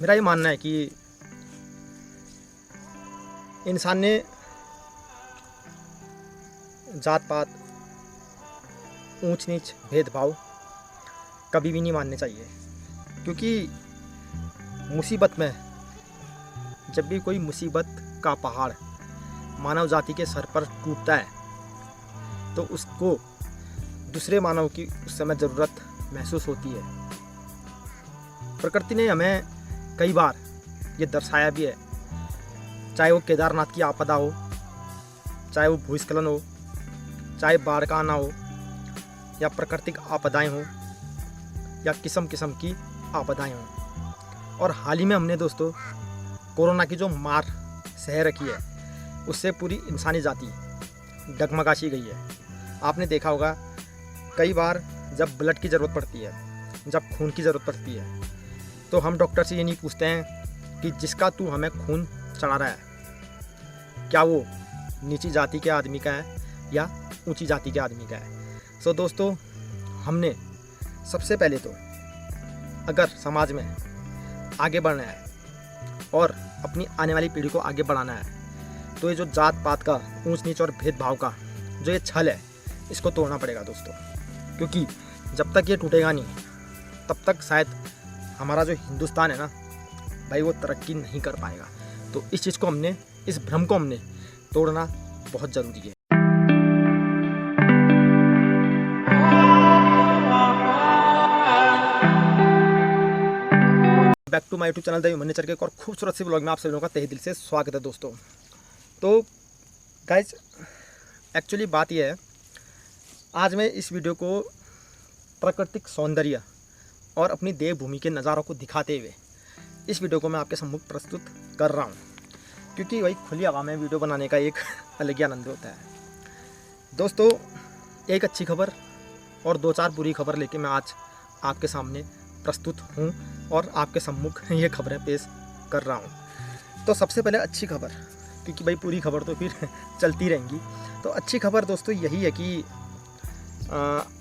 मेरा ये मानना है कि इंसान ने जात पात, ऊंच नीच, भेदभाव कभी भी नहीं मानने चाहिए। क्योंकि मुसीबत में, जब भी कोई मुसीबत का पहाड़ मानव जाति के सर पर टूटता है तो उसको दूसरे मानव की उस समय ज़रूरत महसूस होती है। प्रकृति ने हमें कई बार ये दर्शाया भी है, चाहे वो केदारनाथ की आपदा हो, चाहे वो भूस्खलन हो, चाहे बाढ़ का आना हो, या प्राकृतिक आपदाएं हो, या किस्म किस्म की आपदाएं हों। और हाल ही में हमने दोस्तों कोरोना की जो मार सह रखी है उससे पूरी इंसानी जाति डगमगाशी गई है। आपने देखा होगा कई बार जब ब्लड की ज़रूरत पड़ती है, जब खून की ज़रूरत पड़ती है, तो हम डॉक्टर से ये नहीं पूछते हैं कि जिसका तू हमें खून चढ़ा रहा है क्या वो नीची जाति के आदमी का है या ऊंची जाति के आदमी का है। सो दोस्तों, हमने सबसे पहले तो अगर समाज में आगे बढ़ना है और अपनी आने वाली पीढ़ी को आगे बढ़ाना है तो ये जो जात पात का, ऊंच नीच और भेदभाव का जो ये छल है इसको तोड़ना पड़ेगा दोस्तों। क्योंकि जब तक ये टूटेगा नहीं तब तक शायद हमारा जो हिंदुस्तान है ना भाई, वो तरक्की नहीं कर पाएगा। तो इस चीज़ को हमने, इस भ्रम को हमने तोड़ना बहुत ज़रूरी है। Back to my YouTube channel the human nature के एक और खूबसूरत सी ब्लॉग में आप सभी लोगों का तहे दिल से स्वागत है दोस्तों। तो गाइज, एक्चुअली बात यह है, आज मैं इस वीडियो को प्राकृतिक सौंदर्य और अपनी देवभूमि के नज़ारों को दिखाते हुए इस वीडियो को मैं आपके सम्मुख प्रस्तुत कर रहा हूँ। क्योंकि वही खुली हवा में वीडियो बनाने का एक अलग ही आनंद होता है दोस्तों। एक अच्छी खबर और दो चार बुरी खबर लेके मैं आज आपके सामने प्रस्तुत हूँ और आपके सम्मुख ये खबरें पेश कर रहा हूँ। तो सबसे पहले अच्छी खबर, क्योंकि भाई पूरी खबर तो फिर चलती रहेंगी। तो अच्छी खबर दोस्तों यही है कि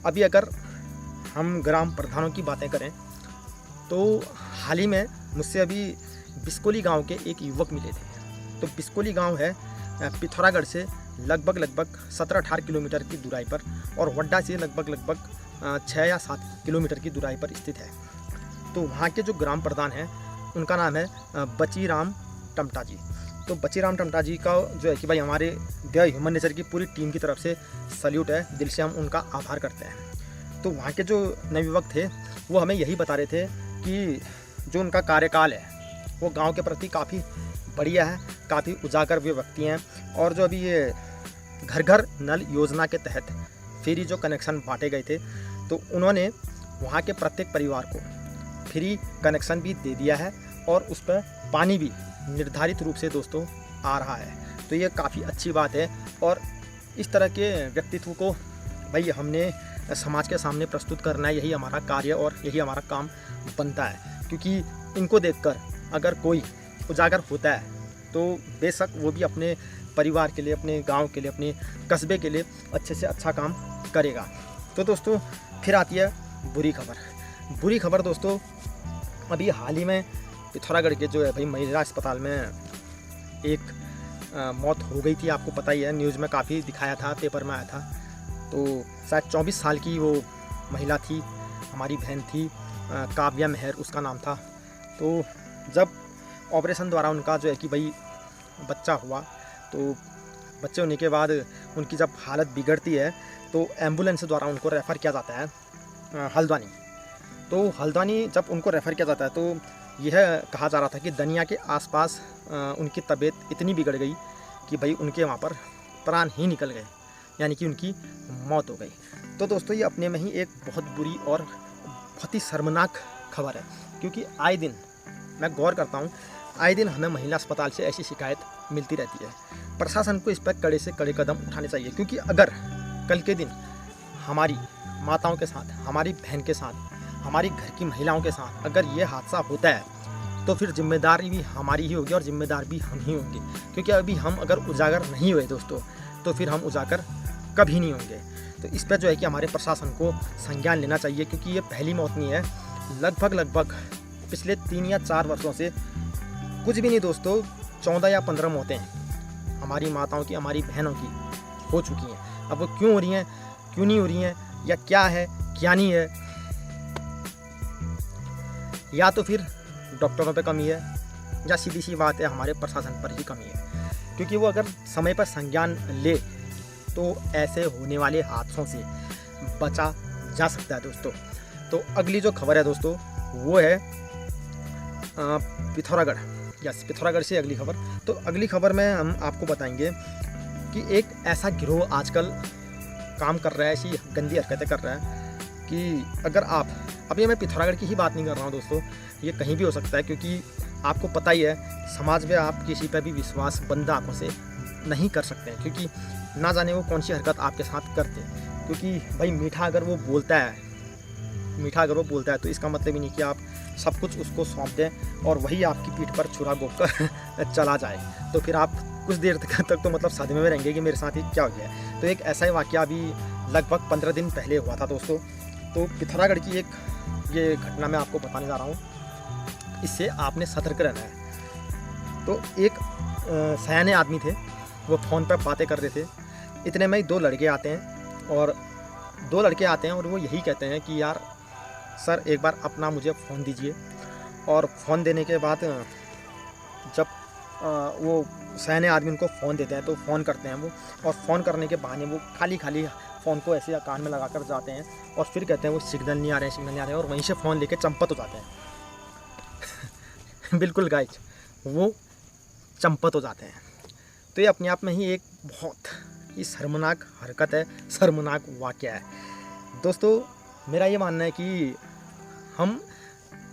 अभी अगर हम ग्राम प्रधानों की बातें करें तो हाल ही में मुझसे अभी बिस्कोली गांव के एक युवक मिले थे। तो बिस्कोली गांव है पिथौरागढ़ से लगभग 17-18 किलोमीटर की दूराई पर और वड्डा से लगभग 6 या 7 किलोमीटर की दूराई पर स्थित है। तो वहाँ के जो ग्राम प्रधान हैं उनका नाम है बचीराम टमटा जी। तो बचीराम टमटा जी का जो है कि भाई हमारे द ह्यूमन नेचर की पूरी टीम की तरफ से सल्यूट है, दिल से हम उनका आभार करते हैं। तो वहाँ के जो नवयुवक थे वो हमें यही बता रहे थे कि जो उनका कार्यकाल है वो गांव के प्रति काफ़ी बढ़िया है, काफ़ी उजागर हुए व्यक्ति हैं। और जो अभी ये घर घर नल योजना के तहत फ्री जो कनेक्शन बांटे गए थे तो उन्होंने वहाँ के प्रत्येक परिवार को फ्री कनेक्शन भी दे दिया है और उस पर पानी भी निर्धारित रूप से दोस्तों आ रहा है। तो ये काफ़ी अच्छी बात है और इस तरह के व्यक्तित्व को भाई हमने समाज के सामने प्रस्तुत करना है, यही हमारा कार्य और यही हमारा काम बनता है। क्योंकि इनको देखकर अगर कोई उजागर होता है तो बेशक वो भी अपने परिवार के लिए, अपने गांव के लिए, अपने कस्बे के लिए अच्छे से अच्छा काम करेगा। तो दोस्तों फिर आती है बुरी खबर। बुरी खबर दोस्तों, अभी हाल ही में पिथौरागढ़ के जो है भाई महिला अस्पताल में एक मौत हो गई थी। आपको पता ही है, न्यूज़ में काफ़ी दिखाया था, पेपर में आया था। तो शायद 24 साल की वो महिला थी, हमारी बहन थी, काव्या मेहर उसका नाम था। तो जब ऑपरेशन द्वारा उनका जो है कि भाई बच्चा हुआ तो बच्चे होने के बाद उनकी जब हालत बिगड़ती है तो एम्बुलेंस द्वारा उनको रेफ़र किया जाता है हल्द्वानी। तो हल्द्वानी जब उनको रेफ़र किया जाता है तो यह कहा जा रहा था कि दनिया के आसपास उनकी तबीयत इतनी बिगड़ गई कि भाई उनके वहाँ पर प्राण ही निकल गए, यानी कि उनकी मौत हो गई। तो दोस्तों ये अपने में ही एक बहुत बुरी और बहुत ही शर्मनाक खबर है। क्योंकि आए दिन मैं गौर करता हूँ, आए दिन हमें महिला अस्पताल से ऐसी शिकायत मिलती रहती है। प्रशासन को इस पर कड़े से कड़े कदम उठाने चाहिए। क्योंकि अगर कल के दिन हमारी माताओं के साथ, हमारी बहन के साथ, हमारी घर की महिलाओं के साथ अगर ये हादसा होता है तो फिर जिम्मेदारी भी हमारी ही होगी और जिम्मेदार भी हम ही होंगे। क्योंकि अभी हम अगर उजागर नहीं हुए दोस्तों तो फिर हम उजागर कभी नहीं होंगे। तो इस पर जो है कि हमारे प्रशासन को संज्ञान लेना चाहिए। क्योंकि ये पहली मौत नहीं है, लगभग पिछले 3 या 4 वर्षों से कुछ भी नहीं दोस्तों, 14 या 15 मौतें हमारी माताओं की, हमारी बहनों की हो चुकी हैं। अब वो क्यों हो रही हैं, क्यों नहीं हो रही हैं, या क्या है क्या नहीं है, या तो फिर डॉक्टरों पे कमी है, या सीधी सी बात है हमारे प्रशासन पर ही कमी है। क्योंकि वो अगर समय पर संज्ञान ले तो ऐसे होने वाले हादसों से बचा जा सकता है दोस्तों। तो अगली जो खबर है दोस्तों वो है पिथौरागढ़। यस, पिथौरागढ़ से अगली खबर। तो अगली खबर में हम आपको बताएंगे कि एक ऐसा गिरोह आजकल काम कर रहा है, ऐसी गंदी हरकतें कर रहा है कि अगर आप, अभी मैं पिथौरागढ़ की ही बात नहीं कर रहा हूँ दोस्तों, ये कहीं भी हो सकता है। क्योंकि आपको पता ही है समाज में आप किसी पर भी विश्वास बंद आंखों से नहीं कर सकते हैं, क्योंकि ना जाने वो कौन सी हरकत आपके साथ करते हैं। क्योंकि भाई मीठा अगर वो बोलता है तो इसका मतलब ही नहीं कि आप सब कुछ उसको सौंप दें और वही आपकी पीठ पर छुरा घोंप कर चला जाए। तो फिर आप कुछ देर तक तो मतलब सदमे में रहेंगे कि मेरे साथ ये क्या हो गया है। तो एक ऐसा ही वाकया अभी लगभग 15 दिन पहले हुआ था दोस्तों। तो पिथौरागढ़ की एक ये घटना मैं आपको बताने जा रहा हूँ, इससे आपने सतर्क रहना है। तो एक सयाने आदमी थे, वो फ़ोन पर बातें कर रहे थे। इतने में ही 2 लड़के आते हैं और वो यही कहते हैं कि यार सर एक बार अपना मुझे फ़ोन दीजिए। और फ़ोन देने के बाद जब वो सयाने आदमी उनको फ़ोन देते हैं तो फ़ोन करते हैं वो, और फ़ोन करने के बहाने वो खाली फ़ोन को ऐसे कान में लगा कर जाते हैं और फिर कहते हैं वो सिग्नल नहीं आ रहे हैं, और वहीं से फ़ोन लेके चंपत हो जाते हैं। बिल्कुल गाइस, वो चंपत हो जाते हैं। तो ये अपने आप में ही एक बहुत ही शर्मनाक हरकत है, शर्मनाक वाक़या है दोस्तों। मेरा ये मानना है कि हम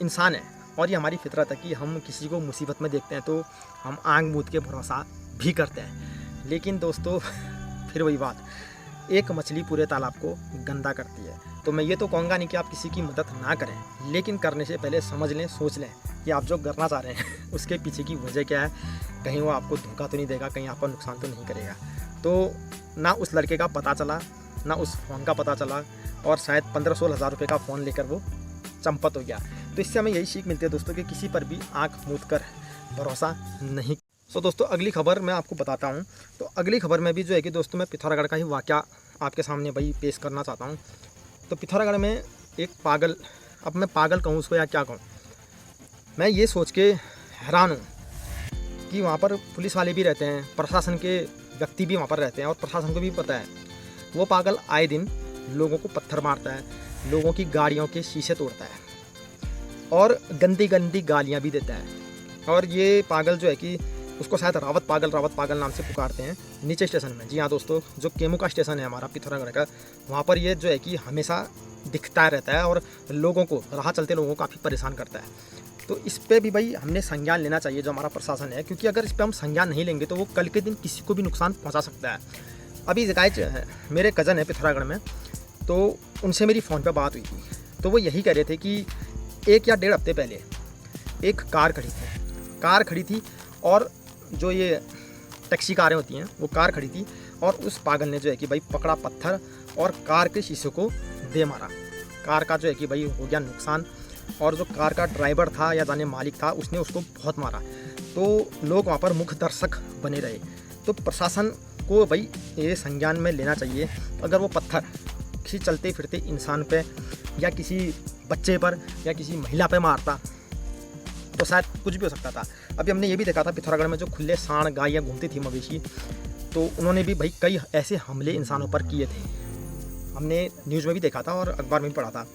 इंसान हैं और ये हमारी फितरत है कि हम किसी को मुसीबत में देखते हैं तो हम आंख मूंद के भरोसा भी करते हैं। लेकिन दोस्तों फिर वही बात, एक मछली पूरे तालाब को गंदा करती है। तो मैं ये तो कहूँगा नहीं कि आप किसी की मदद ना करें, लेकिन करने से पहले समझ लें, सोच लें कि आप जो करना चाह रहे हैं उसके पीछे की वजह क्या है। कहीं वो आपको धोखा तो नहीं देगा, कहीं आपका नुकसान तो नहीं करेगा। तो ना उस लड़के का पता चला, ना उस फ़ोन का पता चला, और शायद 15-16 हज़ार रुपये का फ़ोन लेकर वो चंपत हो गया। तो इससे हमें यही सीख मिलती है दोस्तों कि किसी पर भी आंख मूंद कर भरोसा नहीं। सो दोस्तों अगली खबर मैं आपको बताता हूँ। तो अगली खबर में भी जो है कि दोस्तों मैं पिथौरागढ़ का ही वाक़या आपके सामने भाई पेश करना चाहता हूँ। तो पिथौरागढ़ में एक पागल, अब मैं पागल कहूँ उसको या क्या कहूँ, मैं ये सोच के हैरान हूँ कि वहाँ पर पुलिस वाले भी रहते हैं, प्रशासन के व्यक्ति भी वहाँ पर रहते हैं, और प्रशासन को भी पता है वो पागल आए दिन लोगों को पत्थर मारता है, लोगों की गाड़ियों के शीशे तोड़ता है और गंदी गंदी गालियाँ भी देता है। और ये पागल जो है कि उसको शायद रावत पागल नाम से पुकारते हैं नीचे स्टेशन में। जी हाँ दोस्तों, जो केमू का स्टेशन है हमारा पिथौरागढ़ का, वहाँ पर ये जो है कि हमेशा दिखता रहता है और लोगों को, राह चलते लोगों को काफ़ी परेशान करता है। तो इस पर भी भाई हमने संज्ञान लेना चाहिए जो हमारा प्रशासन है, क्योंकि अगर इस पर हम संज्ञान नहीं लेंगे तो वो कल के दिन किसी को भी नुकसान पहुँचा सकता है। अभी गाइज मेरे कज़न है पिथौरागढ़ में, तो उनसे मेरी फ़ोन पर बात हुई थी। तो वो यही कह रहे थे कि 1 या 1.5 हफ्ते पहले एक कार खड़ी थी और जो ये टैक्सी कारें होती हैं वो कार खड़ी थी, और उस पागल ने जो है कि भाई पकड़ा पत्थर और कार के शीशे को दे मारा। कार का जो है कि भाई हो गया नुकसान, और जो कार का ड्राइवर था या जाने मालिक था उसने उसको बहुत मारा। तो लोग वहाँ पर मुख्य दर्शक बने रहे। तो प्रशासन को भाई ये संज्ञान में लेना चाहिए। अगर वो पत्थर किसी चलते फिरते इंसान पे या किसी बच्चे पर या किसी महिला पे मारता तो शायद कुछ भी हो सकता था। अभी हमने ये भी देखा था पिथौरागढ़ में जो खुले सांड गायें घूमती थी, मवेशी, तो उन्होंने भी भाई कई ऐसे हमले इंसानों पर किए थे। हमने न्यूज़ में भी देखा था और अखबार में भी पढ़ा था।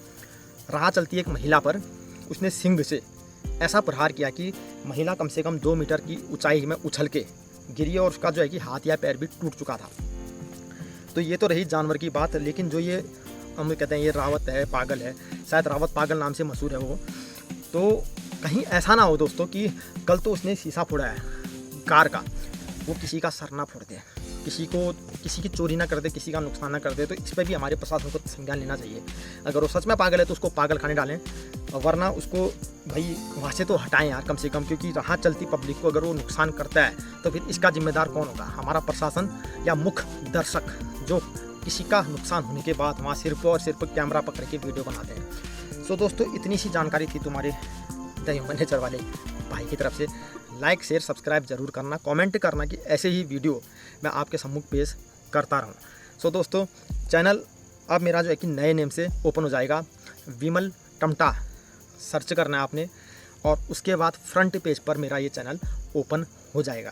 राह चलती एक महिला पर उसने सिंग से ऐसा प्रहार किया कि महिला कम से कम 2 मीटर की ऊंचाई में उछल के गिरी और उसका जो है कि हाथ या पैर भी टूट चुका था। तो ये तो रही जानवर की बात, लेकिन जो ये हम कहते हैं ये रावत है, पागल है, शायद रावत पागल नाम से मशहूर है वो, तो कहीं ऐसा ना हो दोस्तों कि कल तो उसने शीशा फोड़ा है कार का, वो किसी का सर ना फोड़ दे, किसी की चोरी ना कर दे, किसी का नुकसान ना कर दे। तो इस पर भी हमारे प्रशासन को संज्ञान लेना चाहिए। अगर वो सच में पागल है तो उसको पागल खाने डालें, वरना उसको भाई वहाँ से तो हटाएं यार कम से कम, क्योंकि राह चलती पब्लिक को अगर वो नुकसान करता है तो फिर इसका जिम्मेदार कौन होगा? हमारा प्रशासन या मुख्य दर्शक जो किसी का नुकसान होने के बाद वहाँ सिर्फ और सिर्फ कैमरा पकड़ के वीडियो बनाते हैं। सो दोस्तों इतनी सी जानकारी थी तुम्हारे कहता हूँ मैनेजर वाले भाई की तरफ से। लाइक शेयर सब्सक्राइब जरूर करना, कमेंट करना कि ऐसे ही वीडियो मैं आपके सम्मुख पेश करता रहूँ। सो दोस्तों, चैनल अब मेरा जो है कि नए नेम से ओपन हो जाएगा, विमल टमटा सर्च करना है आपने, और उसके बाद फ्रंट पेज पर मेरा ये चैनल ओपन हो जाएगा,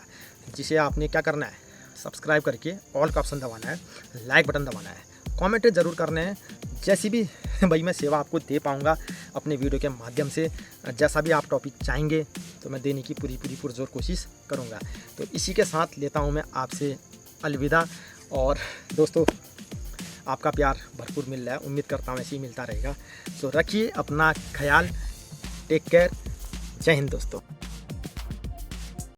जिसे आपने क्या करना है, सब्सक्राइब करके ऑल का ऑप्शन दबाना है, लाइक बटन दबाना है, कमेंट ज़रूर करने हैं। जैसी भी भाई मैं सेवा आपको दे पाऊँगा अपने वीडियो के माध्यम से, जैसा भी आप टॉपिक चाहेंगे तो मैं देने की पूरी पुरजोर कोशिश करूँगा। तो इसी के साथ लेता हूँ मैं आपसे अलविदा, और दोस्तों आपका प्यार भरपूर मिल रहा है, उम्मीद करता हूँ ऐसे ही मिलता रहेगा। तो रखिए अपना ख्याल, टेक केयर, जय हिंद दोस्तों।